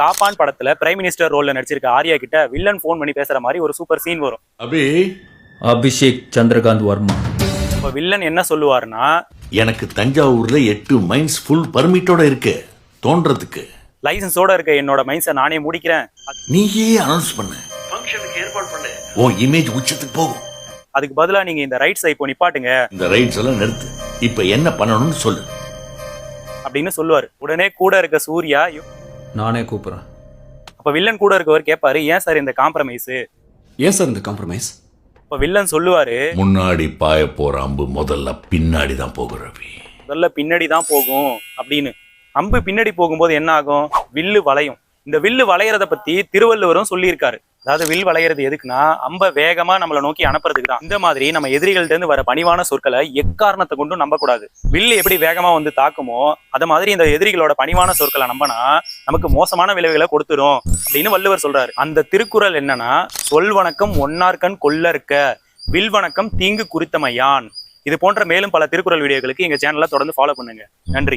காப்பான் படத்துல prime minister ரோல்ல நடிச்சிருக்க Arya கிட்ட villain phone பண்ணி பேசுற மாதிரி ஒரு சூப்பர் சீன் வரும். அபிஷேக் சந்திரகாந்த் வர்மா. இப்ப வில்லன் என்ன சொல்லுவாருன்னா, எனக்கு தஞ்சாவூர்ல 8 மைன்ஸ் ஃபுல் பர்மிட்டோட இருக்கு, தோன்றதுக்கு லைசன்ஸோட இருக்க என்னோட மைன்ஸை நானே முடிக்கிறேன், நீயே அனௌன்ஸ் பண்ண, ஃபங்க்ஷனுக்கு ஏற்பாடு பண்ணு, உன் இமேஜ் உச்சத்துக்கு போகும். அதுக்கு பதிலா நீங்க இந்த ரைட்ஸை இப்போ நிப்பாட்டுங்க, இந்த ரைட்ஸ் எல்லாம் நிறுத்து, இப்ப என்ன பண்ணணும்னு சொல்லு அப்படின்னு சொல்லுவாரு. உடனே கூட இருக்க சூர்யா, நானே கூப்பிடுறேன். அப்ப வில்லன் கூட இருக்கவர் கேட்பாரு, ஏன் சார் இந்த காம்ப்ரமைஸ்? ஏன் சார் இந்த காம்ப்ரமைஸ்? இப்ப வில்லன் சொல்லுவாரு, முன்னாடி பாய போற அம்பு முதல்ல பின்னாடி தான் போகும் ரவி, முதல்ல பின்னாடி தான் போகும் அப்படின்னு. அம்பு பின்னாடி போகும்போது என்ன ஆகும்? வில்லு வளையும். இந்த வில்லு வளையறத பத்தி திருவள்ளுவரும் சொல்லியிருக்காரு. அதாவது வில் வளையறது எதுக்குன்னா, அம்ப வேகமா நம்மளை நோக்கி அனுப்புறதுக்கு தான். இந்த மாதிரி நம்ம எதிரிகள்ட்ட இருந்து வர பணிவான சொற்களை எக்காரணத்தை கொண்டும் நம்ப கூடாது. வில்லு எப்படி வேகமா வந்து தாக்குமோ அத மாதிரி இந்த எதிரிகளோட பணிவான சொற்களை நம்பினா நமக்கு மோசமான விளைவுகளை கொடுத்துடும் அப்படின்னு வள்ளுவர் சொல்றாரு. அந்த திருக்குறள் என்னன்னா, சொல் வணக்கம் ஒன்னார்கண் கொல்லற்க, வில் வணக்கம் தீங்கு குறித்தமையான். இது போன்ற மேலும் பல திருக்குறள் வீடியோக்களுக்கு எங்க சேனலை தொடர்ந்து ஃபாலோ பண்ணுங்க. நன்றி.